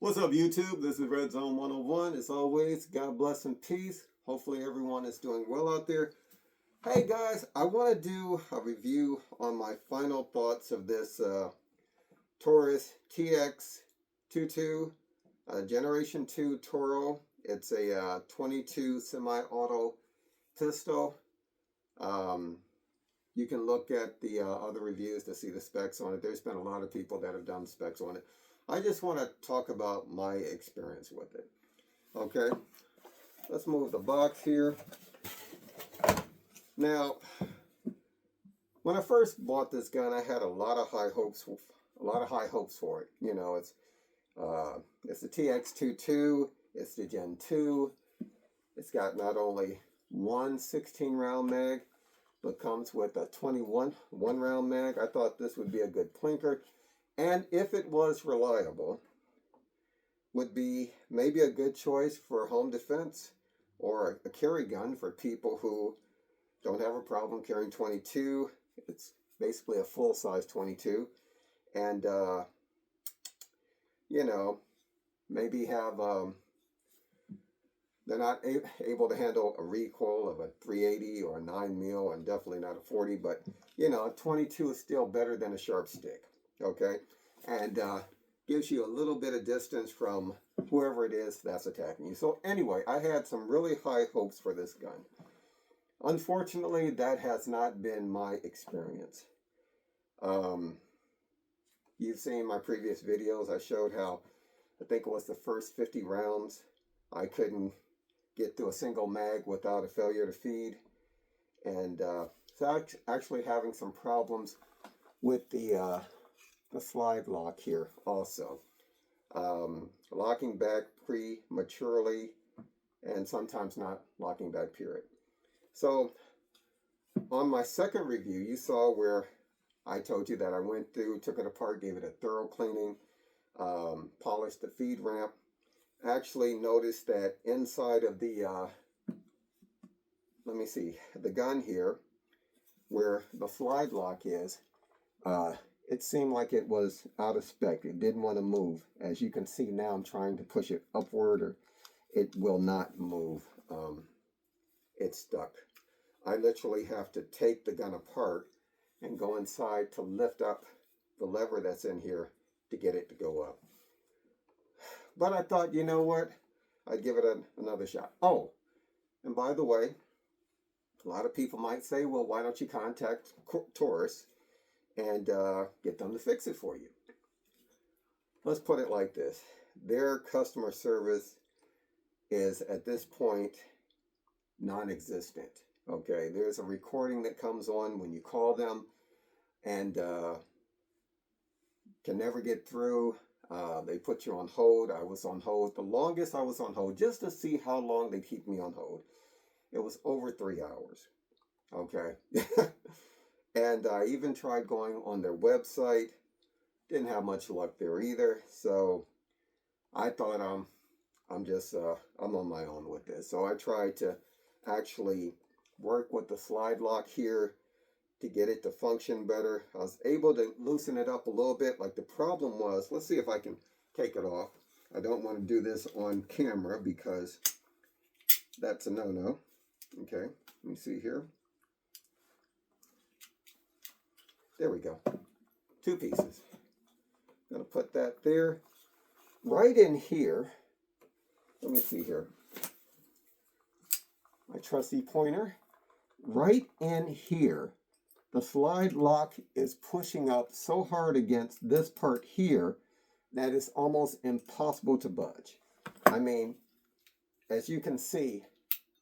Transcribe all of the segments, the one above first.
What's up, YouTube? This is Red Zone 101. As always, God bless and peace. Hopefully everyone is doing well out there. Hey guys, I want to do a review on my final thoughts of this Taurus TX22 Generation 2 Toro. It's a 22 semi-auto pistol. You can look at the other reviews to see the specs on it. There's been a lot of people that have done specs on it. I just want to talk about my experience with it. Okay, let's move the box here. Now, when I first bought this gun, I had a lot of high hopes for it. You know, it's the TX22, it's the Gen 2. It's got not only one 16-round mag, but comes with a 21 one-round mag. I thought this would be a good plinker. And if it was reliable, would be maybe a good choice for home defense or a carry gun for people who don't have a problem carrying 22. It's basically a full-size 22. And, you know, maybe have, they're not able to handle a recoil of a 380 or a 9 mil, and definitely not a 40, but, you know, a 22 is still better than a sharp stick. Okay, and gives you a little bit of distance from whoever it is that's attacking you. So anyway, I had some really high hopes for this gun. Unfortunately, that has not been my experience. You've seen my previous videos. I showed how, I think it was the first 50 rounds, I couldn't get through a single mag without a failure to feed. And so actually having some problems with the slide lock here also. Locking back prematurely and sometimes not locking back period. So on my second review, you saw where I told you that I went through, took it apart, gave it a thorough cleaning, polished the feed ramp. Actually noticed that inside of the, let me see, the gun here, where the slide lock is, it seemed like it was out of spec. It didn't want to move. As you can see now, I'm trying to push it upward, or it will not move. It's stuck. I literally have to take the gun apart and go inside to lift up the lever that's in here to get it to go up. But I thought, you know what? I'd give it another shot. Oh, and by the way, a lot of people might say, well, why don't you contact Taurus and get them to fix it for you? Let's put it like this. Their customer service is, at this point, non-existent. Okay, there's a recording that comes on when you call them and can never get through. They put you on hold. I was on hold. The longest I was on hold, just to see how long they keep me on hold, it was over 3 hours. Okay. And I even tried going on their website. Didn't have much luck there either. So I thought I'm on my own with this. So I tried to actually work with the slide lock here to get it to function better. I was able to loosen it up a little bit. Like, the problem was, let's see if I can take it off. I don't want to do this on camera because that's a no-no. Okay, let me see here. There we go. 2 pieces. I'm going to put that there. Right in here. Let me see here. My trusty pointer. Right in here, the slide lock is pushing up so hard against this part here that it's almost impossible to budge. I mean, as you can see,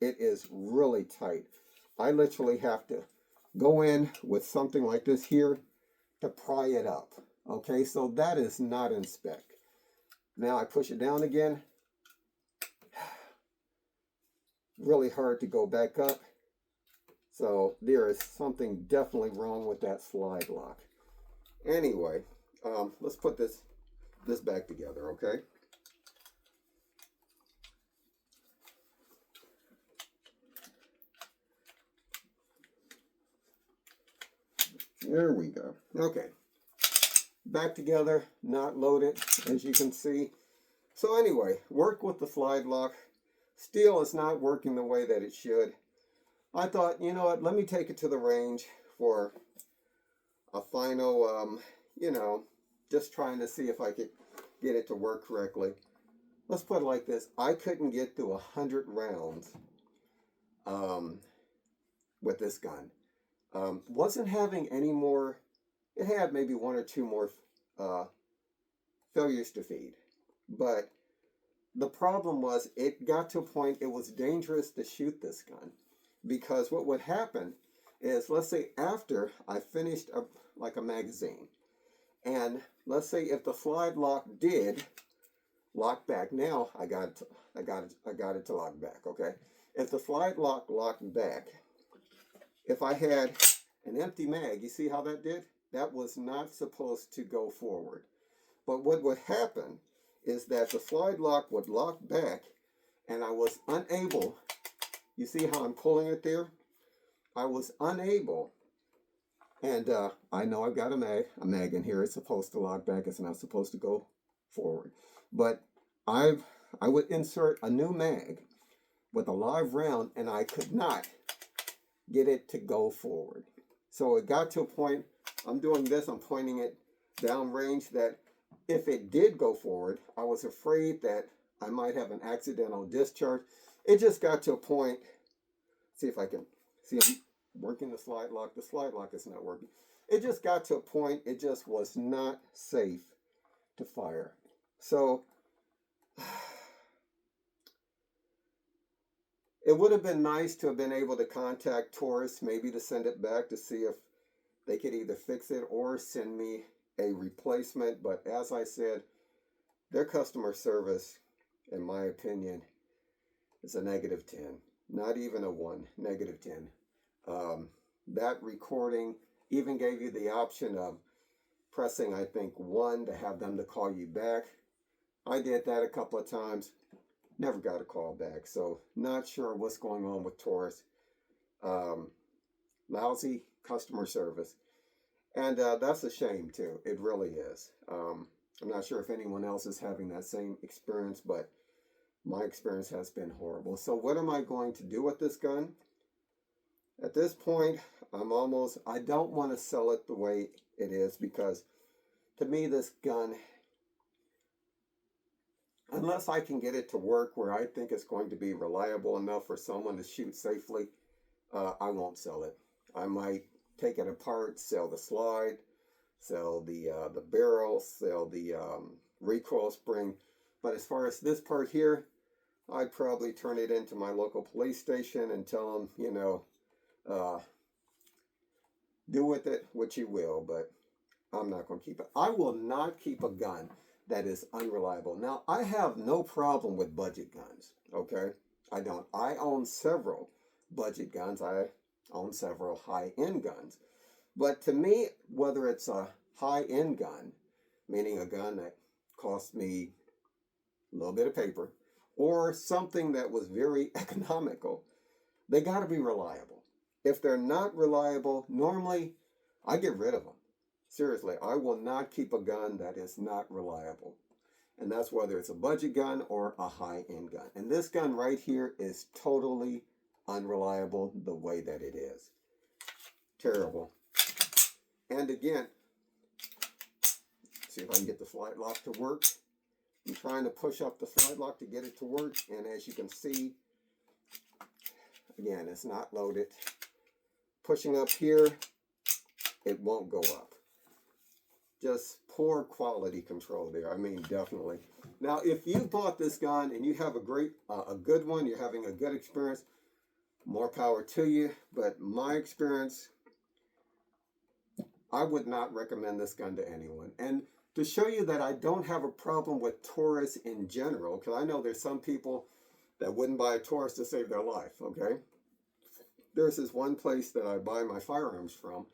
it is really tight. I literally have to go in with something like this here to pry it up. Okay, so that is not in spec. Now I push it down again. Really hard to go back up. So there is something definitely wrong with that slide lock. Anyway, let's put this back together, okay? There we go. Okay. Back together, not loaded, as you can see. So anyway, work with the slide lock. Still, it's not working the way that it should. I thought, you know what, let me take it to the range for a final, just trying to see if I could get it to work correctly. Let's put it like this. I couldn't get through 100 rounds with this gun. Wasn't having any more, it had maybe one or two more failures to feed. But the problem was it got to a point it was dangerous to shoot this gun. Because what would happen is, let's say after I finished like a magazine, and let's say if the slide lock did lock back, now I got it to lock back, okay? If the slide lock locked back, if I had an empty mag, you see how that did? That was not supposed to go forward. But what would happen is that the slide lock would lock back, and I was unable, you see how I'm pulling it there? I was unable, and I know I've got a mag in here. It's supposed to lock back. It's not supposed to go forward. But I would insert a new mag with a live round, and I could not get it to go forward. So it got to a point, I'm doing this, I'm pointing it downrange, that if it did go forward, I was afraid that I might have an accidental discharge. It just got to a point, see if I can, see I'm working the slide lock. The slide lock is not working. It just got to a point, it just was not safe to fire. So it would have been nice to have been able to contact Taurus, maybe to send it back to see if they could either fix it or send me a replacement. But as I said, their customer service, in my opinion, is a -10. Not even a 1, -10. That recording even gave you the option of pressing, I think, 1 to have them to call you back. I did that a couple of times. Never got a call back. So not sure what's going on with Taurus. Lousy customer service. And that's a shame too. It really is. I'm not sure if anyone else is having that same experience, but my experience has been horrible. So what am I going to do with this gun? At this point, I don't want to sell it the way it is, because to me this gun, unless I can get it to work where I think it's going to be reliable enough for someone to shoot safely, I won't sell it. I might take it apart, sell the slide, sell the barrel, sell the recoil spring. But as far as this part here, I'd probably turn it into my local police station and tell them, do with it what you will, but I'm not going to keep it. I will not keep a gun that is unreliable. Now, I have no problem with budget guns, okay? I don't. I own several budget guns. I own several high-end guns. But to me, whether it's a high-end gun, meaning a gun that cost me a little bit of paper, or something that was very economical, they got to be reliable. If they're not reliable, normally I get rid of them. Seriously, I will not keep a gun that is not reliable. And that's whether it's a budget gun or a high-end gun. And this gun right here is totally unreliable the way that it is. Terrible. And again, see if I can get the slide lock to work. I'm trying to push up the slide lock to get it to work. And as you can see, again, it's not loaded. Pushing up here, it won't go up. Just poor quality control there. I mean, definitely. Now, if you bought this gun and you have a good one, you're having a good experience, more power to you. But my experience, I would not recommend this gun to anyone. And to show you that I don't have a problem with Taurus in general, because I know there's some people that wouldn't buy a Taurus to save their life, okay? There's this one place that I buy my firearms from,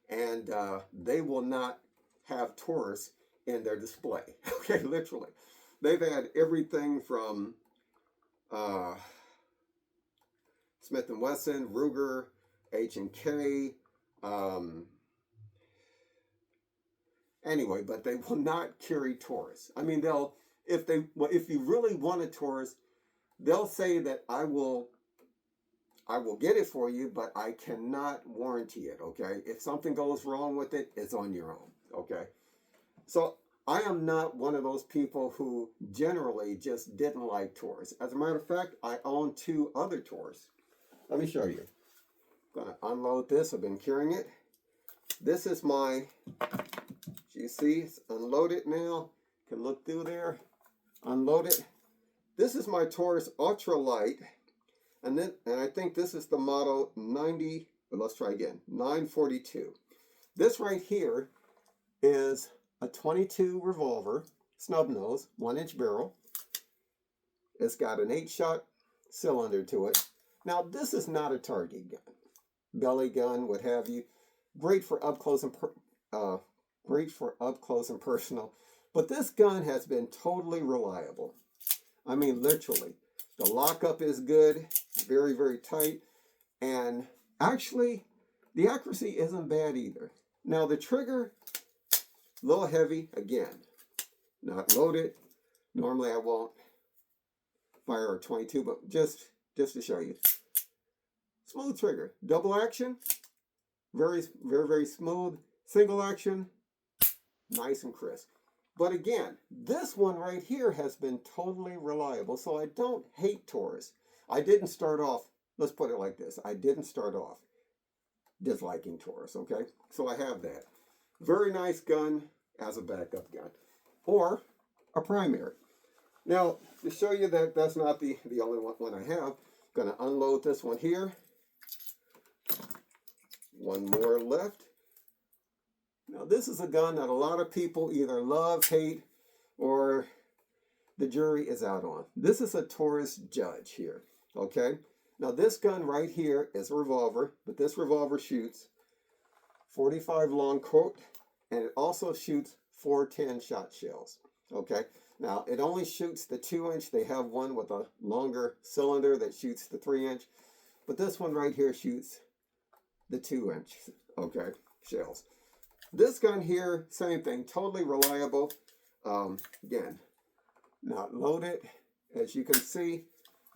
and they will not have Taurus in their display. Okay, literally. They've had everything from Smith & Wesson, Ruger, H&K, anyway, but they will not carry Taurus. I mean, if you really want a Taurus, they'll say that I will get it for you, but I cannot warranty it, okay? If something goes wrong with it, it's on your own, okay? So I am not one of those people who generally just didn't like Taurus. As a matter of fact, I own 2 other Taurus. Let me show you. I'm gonna unload this. I've been carrying it. This is my, you see, it's unloaded now. You can look through there, unload it. This is my Taurus Ultralight. And I think this is the model 942. This right here is a 22 revolver, snub nose, 1-inch barrel. It's got an 8-shot cylinder to it. Now this is not a target gun, belly gun, what have you. Great for up close and personal. But this gun has been totally reliable. I mean, literally. The lockup is good, very, very tight, and actually, the accuracy isn't bad either. Now, the trigger, a little heavy, again, not loaded. Normally, I won't fire a 22, but just to show you. Smooth trigger, double action, very, very, very smooth. Single action, nice and crisp. But again, this one right here has been totally reliable, so I don't hate Taurus. I didn't start off, let's put it like this, I didn't start off disliking Taurus, okay? So I have that. Very nice gun as a backup gun, or a primary. Now, to show you that that's not the only one I have, I'm gonna unload this one here. One more left. Now, this is a gun that a lot of people either love, hate, or the jury is out on. This is a Taurus Judge here, okay? Now, this gun right here is a revolver, but this revolver shoots 45 long Colt, and it also shoots 4 10-shot shells, okay? Now, it only shoots the 2-inch. They have one with a longer cylinder that shoots the 3-inch, but this one right here shoots the 2-inch, okay, shells. This gun here, same thing, totally reliable. Again, not loaded. As you can see,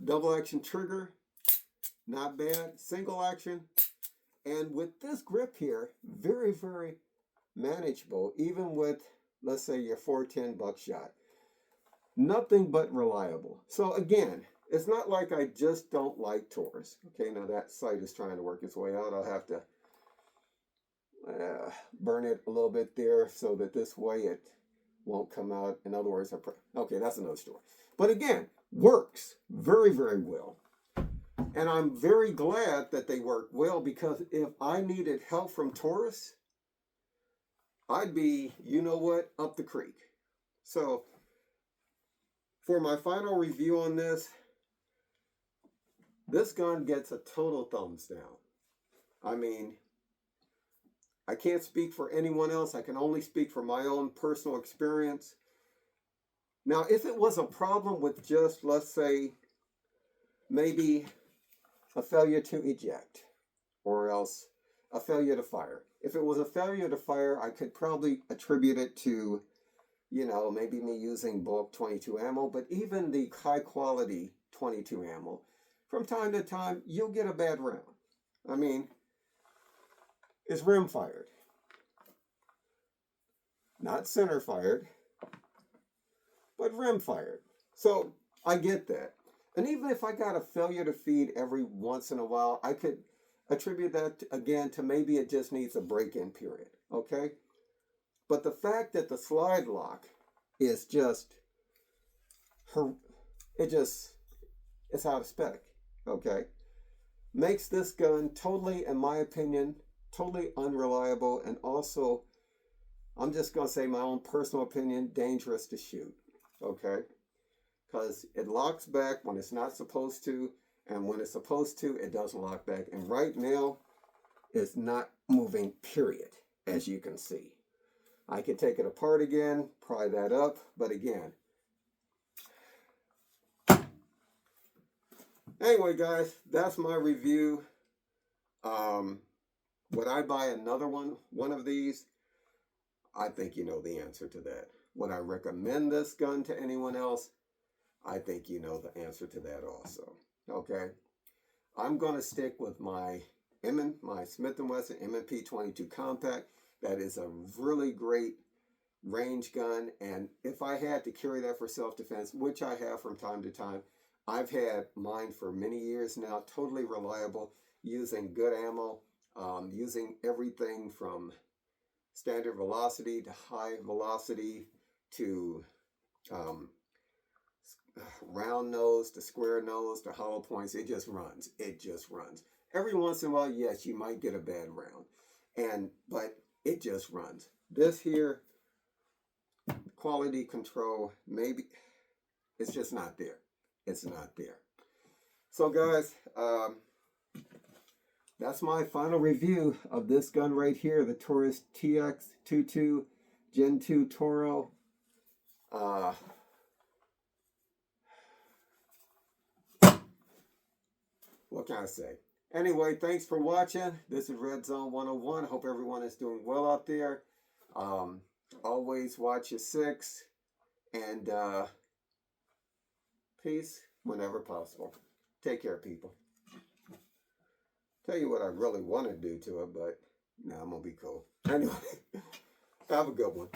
double action trigger, not bad. Single action. And with this grip here, very, very manageable, even with, let's say, your 410 buckshot. Nothing but reliable. So again, it's not like I just don't like Taurus. Okay, now that sight is trying to work its way out. I'll have to burn it a little bit there so that this way it won't come out. In other words, okay, that's another story. But again, works very, very well. And I'm very glad that they work well, because if I needed help from Taurus, I'd be, you know what, up the creek. So for my final review on this gun gets a total thumbs down. I mean, I can't speak for anyone else. I can only speak for my own personal experience. Now, if it was a problem with just, let's say, maybe a failure to eject, or else a failure to fire. If it was a failure to fire, I could probably attribute it to, you know, maybe me using bulk 22 ammo, but even the high quality 22 ammo, from time to time, you'll get a bad round. I mean, it's rim fired, not center fired, but rim fired. So I get that. And even if I got a failure to feed every once in a while, I could attribute that again to maybe it just needs a break-in period, okay? But the fact that the slide lock is just, it's out of spec, okay? Makes this gun totally, in my opinion, totally unreliable, and also, I'm just going to say my own personal opinion, dangerous to shoot, okay? Because it locks back when it's not supposed to, and when it's supposed to, it doesn't lock back. And right now, it's not moving, period, as you can see. I can take it apart again, pry that up, but again. Anyway, guys, that's my review. Would I buy another one of these? I think you know the answer to that. Would I recommend this gun to anyone else? I think you know the answer to that also. Okay, I'm going to stick with my Smith & Wesson M&P 22 Compact. That is a really great range gun, and if I had to carry that for self-defense, which I have from time to time, I've had mine for many years now, totally reliable, using good ammo, using everything from standard velocity to high velocity to round nose to square nose to hollow points. It just runs. It just runs. Every once in a while, yes, you might get a bad round, but it just runs. This here, quality control, maybe it's just not there. It's not there. So guys, that's my final review of this gun right here, the Taurus TX22 Gen 2 Toro. What can I say? Anyway, thanks for watching. This is Red Zone 101. Hope everyone is doing well out there. Always watch your six, and peace whenever possible. Take care, people. Tell you what I really want to do to it, but no, I'm going to be cool. Anyway, have a good one.